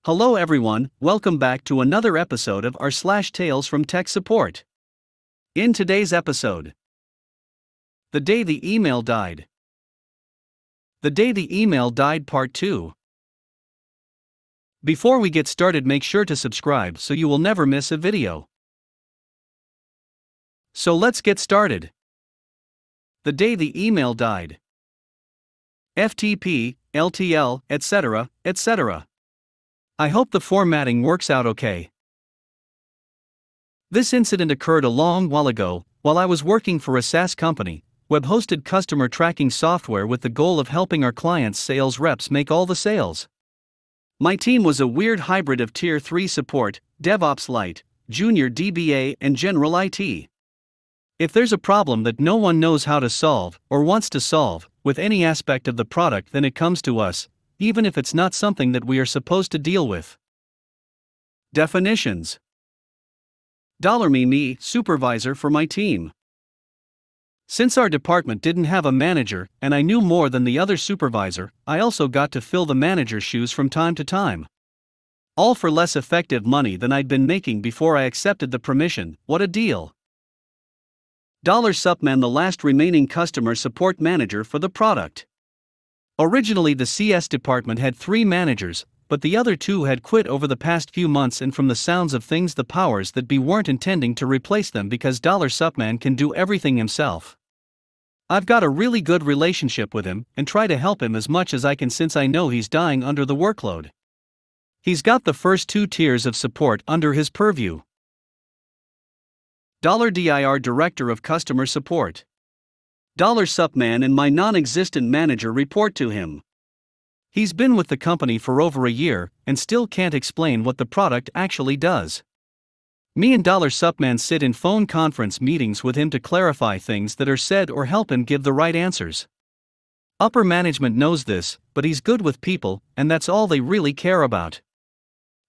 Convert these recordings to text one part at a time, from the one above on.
Hello everyone, welcome back to another episode of r/slash Tales from Tech Support. In today's episode, The Day the Email Died. The Day the Email Died Part 2. Before we get started, make sure to subscribe so you will never miss a video. So let's get started. The Day the Email Died. FTP, LTL, etc., etc. I hope the formatting works out okay. This incident occurred a long while ago, while I was working for a SaaS company, web-hosted customer tracking software with the goal of helping our clients' sales reps make all the sales. My team was a weird hybrid of Tier 3 support, DevOps Lite, Junior DBA, and General IT. If there's a problem that no one knows how to solve, or wants to solve, with any aspect of the product, then it comes to us, even if it's not something that we are supposed to deal with. Definitions. $me supervisor for my team. Since our department didn't have a manager and I knew more than the other supervisor, I also got to fill the manager's shoes from time to time. All for less effective money than I'd been making before I accepted the permission. What a deal. $Supman, the last remaining customer support manager for the product. Originally the CS department had 3 managers, but the other 2 had quit over the past few months, and from the sounds of things the powers that be weren't intending to replace them because $Supman can do everything himself. I've got a really good relationship with him and try to help him as much as I can since I know he's dying under the workload. He's got the first 2 tiers of support under his purview. $dir Director of Customer Support. $Supman and my non-existent manager report to him. He's been with the company for over a year and still can't explain what the product actually does. Me and $Supman sit in phone conference meetings with him to clarify things that are said or help him give the right answers. Upper management knows this, but he's good with people, and that's all they really care about.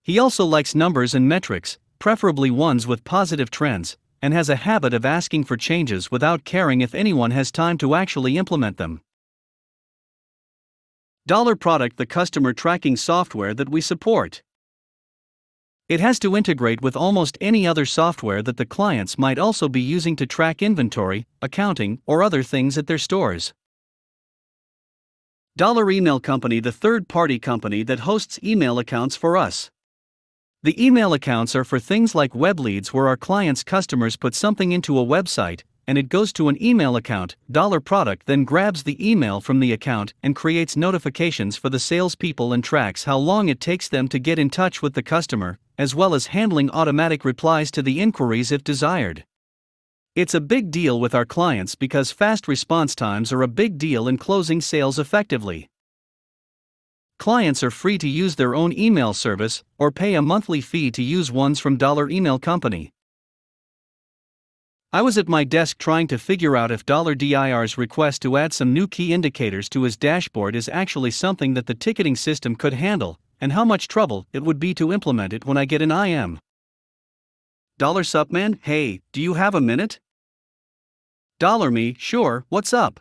He also likes numbers and metrics, preferably ones with positive trends, and has a habit of asking for changes without caring if anyone has time to actually implement them. Product, the customer tracking software that we support. It has to integrate with almost any other software that the clients might also be using to track inventory, accounting, or other things at their stores. Email Company, the third-party company that hosts email accounts for us. The email accounts are for things like web leads, where our clients' customers put something into a website, and it goes to an email account. Product then grabs the email from the account and creates notifications for the salespeople and tracks how long it takes them to get in touch with the customer, as well as handling automatic replies to the inquiries if desired. It's a big deal with our clients because fast response times are a big deal in closing sales effectively. Clients are free to use their own email service or pay a monthly fee to use ones from Email Company. I was at my desk trying to figure out if $dir's request to add some new key indicators to his dashboard is actually something that the ticketing system could handle, and how much trouble it would be to implement it when I get an IM. $Supman, hey, do you have a minute? $me, sure, what's up?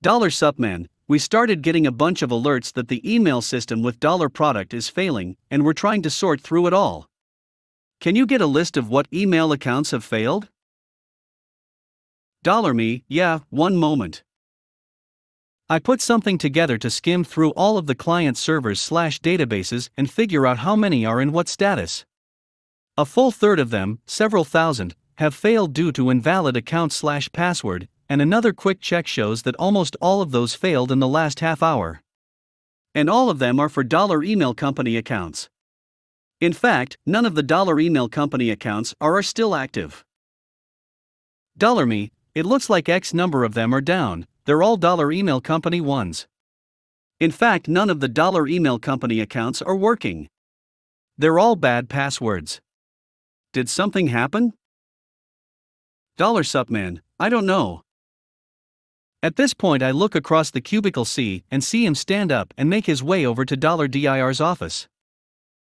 $Supman, we started getting a bunch of alerts that the email system with product is failing, and we're trying to sort through it all. Can you get a list of what email accounts have failed? $me, yeah, one moment. I put something together to skim through all of the client servers/databases and figure out how many are in what status. A full third of them, several thousand, have failed due to invalid account/password, and another quick check shows that almost all of those failed in the last half hour. And all of them are for Email Company accounts. In fact, none of the Email Company accounts are still active. $me, it looks like X number of them are down, they're all Email Company ones. In fact, none of the Email Company accounts are working. They're all bad passwords. Did something happen? $Supman, I don't know. At this point I look across the cubicle C and see him stand up and make his way over to $dir's office.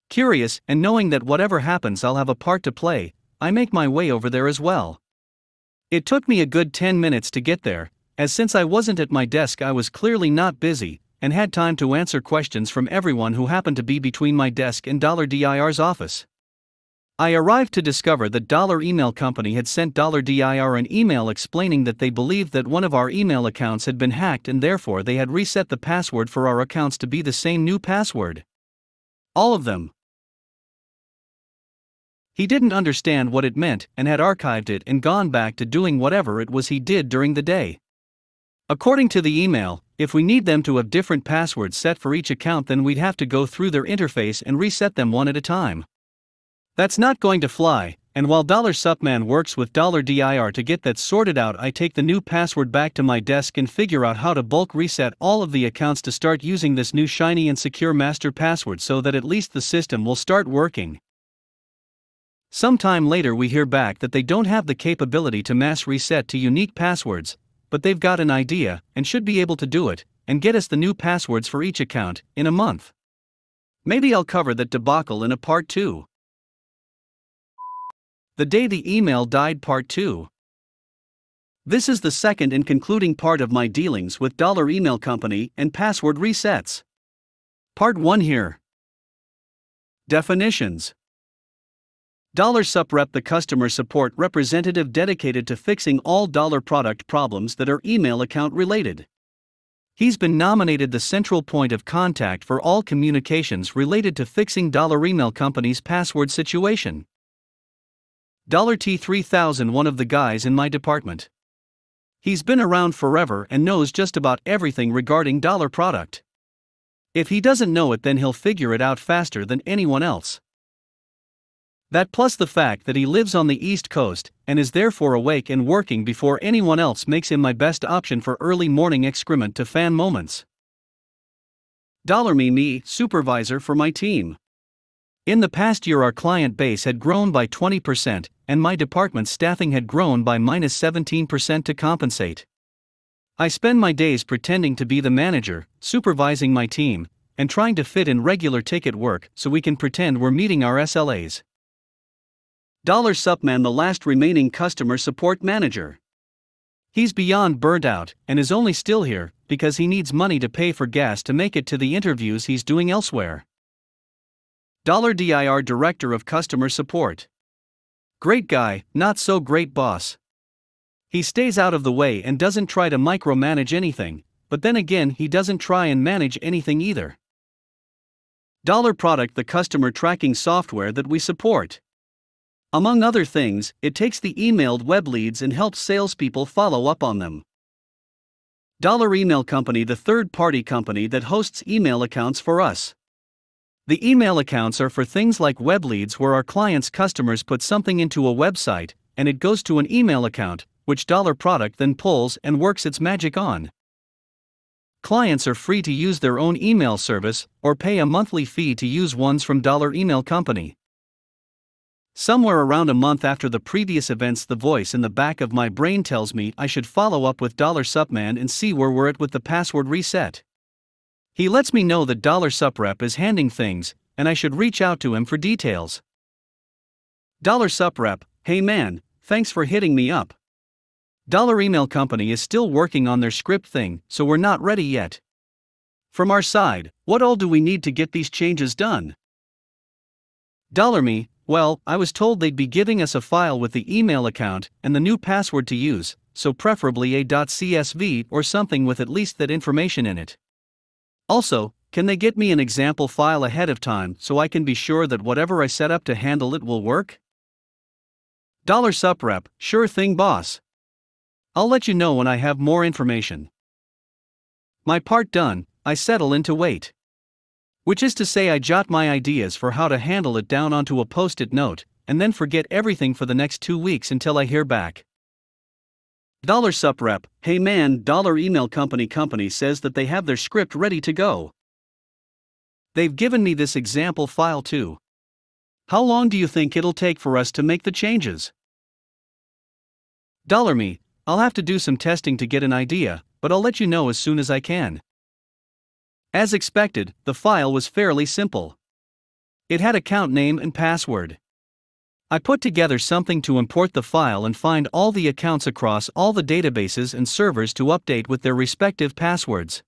Curious, and knowing that whatever happens I'll have a part to play, I make my way over there as well. It took me a good 10 minutes to get there, as since I wasn't at my desk I was clearly not busy, and had time to answer questions from everyone who happened to be between my desk and $DIR's office. I arrived to discover that $email company had sent $DIR an email explaining that they believed that one of our email accounts had been hacked and therefore they had reset the password for our accounts to be the same new password. All of them. He didn't understand what it meant and had archived it and gone back to doing whatever it was he did during the day. According to the email, if we need them to have different passwords set for each account, then we'd have to go through their interface and reset them one at a time. That's not going to fly, and while $Supman works with $DIR to get that sorted out, I take the new password back to my desk and figure out how to bulk reset all of the accounts to start using this new shiny and secure master password so that at least the system will start working. Sometime later we hear back that they don't have the capability to mass reset to unique passwords, but they've got an idea and should be able to do it, and get us the new passwords for each account in a month. Maybe I'll cover that debacle in a part 2. The Day the Email Died Part 2. This is the second and concluding part of my dealings with $email company and password resets. Part 1 here. Definitions. $sup rep, the customer support representative dedicated to fixing all $product problems that are email account related. He's been nominated the central point of contact for all communications related to fixing $email company's password situation. $T3000, one of the guys in my department. He's been around forever and knows just about everything regarding $product. If he doesn't know it, then he'll figure it out faster than anyone else. That plus the fact that he lives on the East Coast and is therefore awake and working before anyone else makes him my best option for early morning excrement to fan moments. Me, supervisor for my team. In the past year our client base had grown by 20% and my department's staffing had grown by -17% to compensate. I spend my days pretending to be the manager, supervising my team, and trying to fit in regular ticket work so we can pretend we're meeting our SLAs. $Supman, the last remaining customer support manager. He's beyond burnt out and is only still here because he needs money to pay for gas to make it to the interviews he's doing elsewhere. $DIR Director of Customer Support. Great guy, not so great boss. He stays out of the way and doesn't try to micromanage anything, but then again he doesn't try and manage anything either. Product, the customer tracking software that we support. Among other things, it takes the emailed web leads and helps salespeople follow up on them. Email company, the third-party company that hosts email accounts for us. The email accounts are for things like web leads where our clients' customers put something into a website, and it goes to an email account, which $product then pulls and works its magic on. Clients are free to use their own email service, or pay a monthly fee to use ones from email company. Somewhere around a month after the previous events, the voice in the back of my brain tells me I should follow up with $Supman and see where we're at with the password reset. He lets me know that $Sup rep is handling things, and I should reach out to him for details. $Sup rep, hey man, thanks for hitting me up. Email company is still working on their script thing, so we're not ready yet. From our side, what all do we need to get these changes done? Me, well, I was told they'd be giving us a file with the email account and the new password to use, so preferably a .csv or something with at least that information in it. Also, can they get me an example file ahead of time so I can be sure that whatever I set up to handle it will work? $Sup rep, sure thing boss. I'll let you know when I have more information. My part done, I settle in to wait. Which is to say I jot my ideas for how to handle it down onto a post-it note, and then forget everything for the next 2 weeks until I hear back. $Sup rep, hey man, email company says that they have their script ready to go. They've given me this example file too. How long do you think it'll take for us to make the changes? Me, I'll have to do some testing to get an idea, but I'll let you know as soon as I can. As expected, the file was fairly simple. It had account name and password. I put together something to import the file and find all the accounts across all the databases and servers to update with their respective passwords.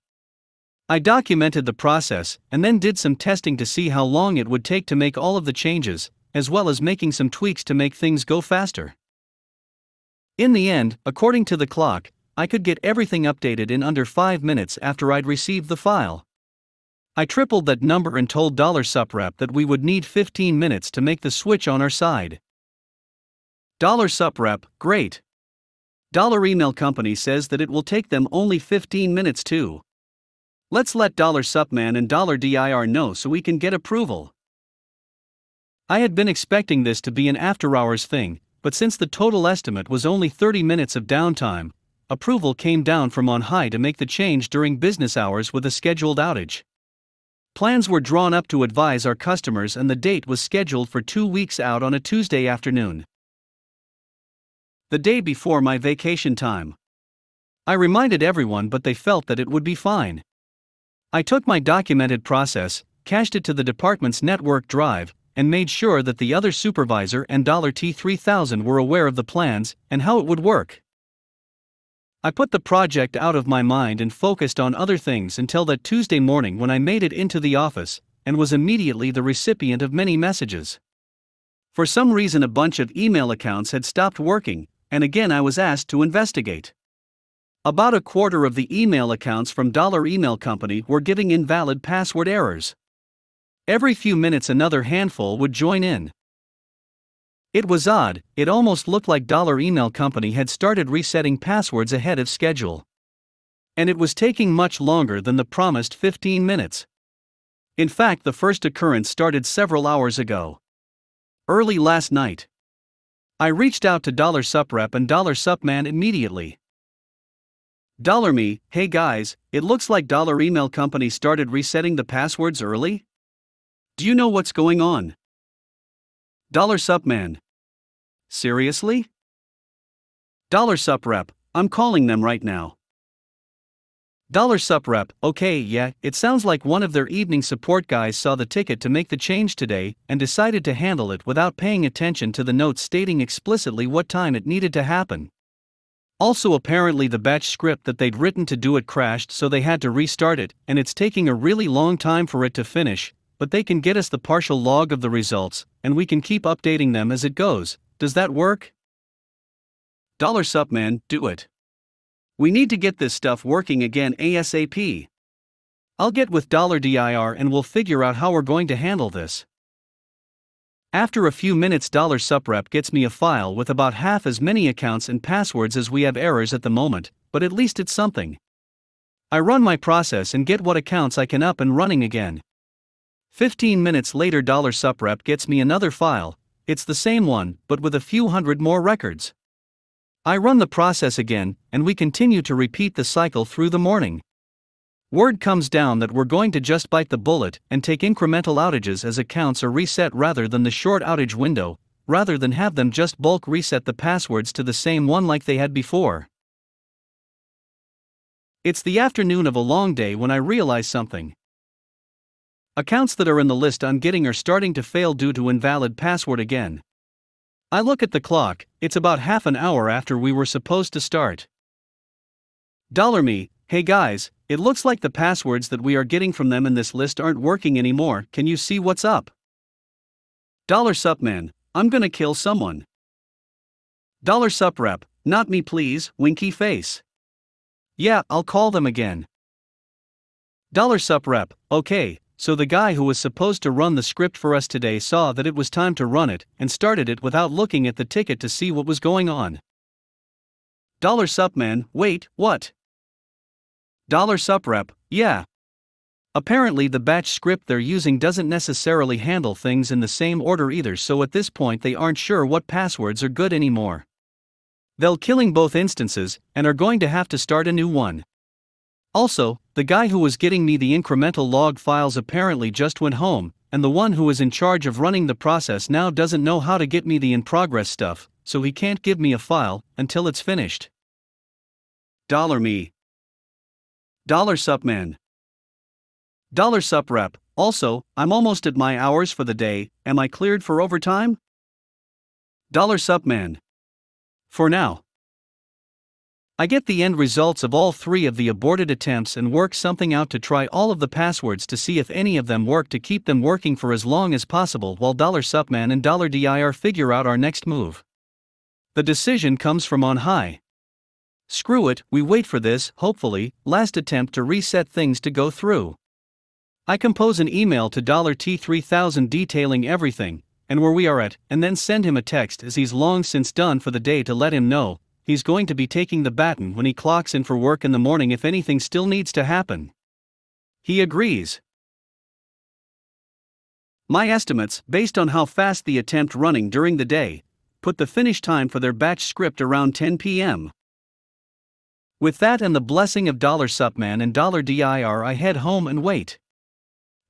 I documented the process and then did some testing to see how long it would take to make all of the changes, as well as making some tweaks to make things go faster. In the end, according to the clock, I could get everything updated in under 5 minutes after I'd received the file. I tripled that number and told $suprep that we would need 15 minutes to make the switch on our side. $suprep, great. Email company says that it will take them only 15 minutes too. Let's let $supman and $dir know so we can get approval. I had been expecting this to be an after-hours thing, but since the total estimate was only 30 minutes of downtime, approval came down from on high to make the change during business hours with a scheduled outage. Plans were drawn up to advise our customers and the date was scheduled for 2 weeks out on a Tuesday afternoon, the day before my vacation time. I reminded everyone, but they felt that it would be fine. I took my documented process, cached it to the department's network drive, and made sure that the other supervisor and $T3000 were aware of the plans and how it would work. I put the project out of my mind and focused on other things until that Tuesday morning when I made it into the office and was immediately the recipient of many messages. For some reason, a bunch of email accounts had stopped working, and again I was asked to investigate. About a quarter of the email accounts from Email Company were giving invalid password errors. Every few minutes another handful would join in. It was odd, it almost looked like Email Company had started resetting passwords ahead of schedule. And it was taking much longer than the promised 15 minutes. In fact, the first occurrence started several hours ago. Early last night. I reached out to $suprep and $supman immediately. $me, hey guys, it looks like Email Company started resetting the passwords early? Do you know what's going on? $supman. Seriously? $suprep, I'm calling them right now. $suprep, okay, yeah, it sounds like one of their evening support guys saw the ticket to make the change today and decided to handle it without paying attention to the notes stating explicitly what time it needed to happen. Also, apparently the batch script that they'd written to do it crashed, so they had to restart it, and it's taking a really long time for it to finish, but they can get us the partial log of the results, and we can keep updating them as it goes. Does that work? $supman, do it. We need to get this stuff working again ASAP. I'll get with $dir and we'll figure out how we're going to handle this. After a few minutes, $suprep gets me a file with about half as many accounts and passwords as we have errors at the moment, but at least it's something. I run my process and get what accounts I can up and running again. 15 minutes later, $suprep gets me another file. It's the same one, but with a few hundred more records. I run the process again, and we continue to repeat the cycle through the morning. Word comes down that we're going to just bite the bullet and take incremental outages as accounts are reset rather than the short outage window, rather than have them just bulk reset the passwords to the same one like they had before. It's the afternoon of a long day when I realize something. Accounts that are in the list I'm getting are starting to fail due to invalid password again. I look at the clock, it's about half an hour after we were supposed to start. $me, hey guys, it looks like the passwords that we are getting from them in this list aren't working anymore, can you see what's up? $supman, I'm gonna kill someone. $suprep, not me please, winky face. Yeah, I'll call them again. $suprep, okay, so the guy who was supposed to run the script for us today saw that it was time to run it and started it without looking at the ticket to see what was going on. $supman, wait, what? $suprep, yeah. Apparently the batch script they're using doesn't necessarily handle things in the same order either, so at this point they aren't sure what passwords are good anymore. They're killing both instances and are going to have to start a new one. Also, the guy who was getting me the incremental log files apparently just went home, and the one who is in charge of running the process now doesn't know how to get me the in-progress stuff, so he can't give me a file until it's finished. $me. $supman. $suprep, also, I'm almost at my hours for the day, am I cleared for overtime? $supman. For now. I get the end results of all 3 of the aborted attempts and work something out to try all of the passwords to see if any of them work, to keep them working for as long as possible while $Supman and $dir figure out our next move. The decision comes from on high. Screw it, we wait for this, hopefully, last attempt to reset things to go through. I compose an email to $T3000 detailing everything, and where we are at, and then send him a text as he's long since done for the day to let him know he's going to be taking the baton when he clocks in for work in the morning if anything still needs to happen. He agrees. My estimates, based on how fast the attempt running during the day, put the finish time for their batch script around 10 p.m. With that and the blessing of $Supman and $dir, I head home and wait.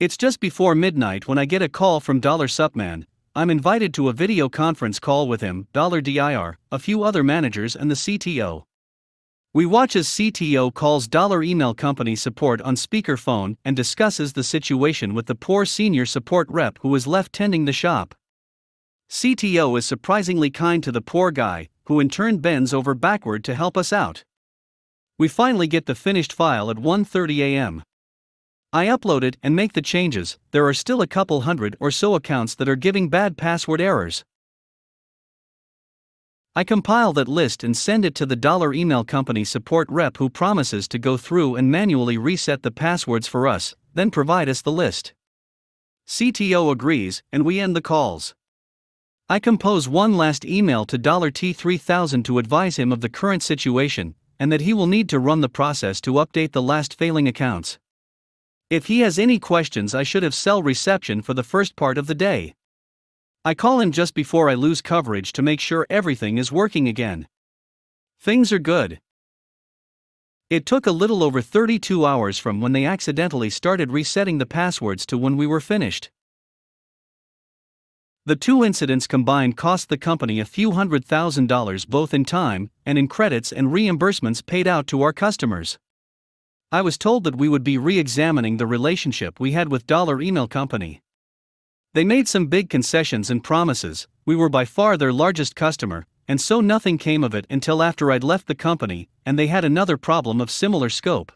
It's just before midnight when I get a call from $Supman. I'm invited to a video conference call with him, $dir, a few other managers and the CTO. We watch as CTO calls $email company support on speakerphone and discusses the situation with the poor senior support rep who is left tending the shop. CTO is surprisingly kind to the poor guy, who in turn bends over backward to help us out. We finally get the finished file at 1:30 a.m. I upload it and make the changes. There are still a couple hundred or so accounts that are giving bad password errors. I compile that list and send it to the email company support rep, who promises to go through and manually reset the passwords for us, then provide us the list. CTO agrees, and we end the calls. I compose one last email to T3000 to advise him of the current situation, and that he will need to run the process to update the last failing accounts. If he has any questions, I should have cell reception for the first part of the day. I call him just before I lose coverage to make sure everything is working again. Things are good. It took a little over 32 hours from when they accidentally started resetting the passwords to when we were finished. The 2 incidents combined cost the company a few $100,000 both in time and in credits and reimbursements paid out to our customers. I was told that we would be re-examining the relationship we had with email company. They made some big concessions and promises. We were by far their largest customer, and so nothing came of it until after I'd left the company, and they had another problem of similar scope.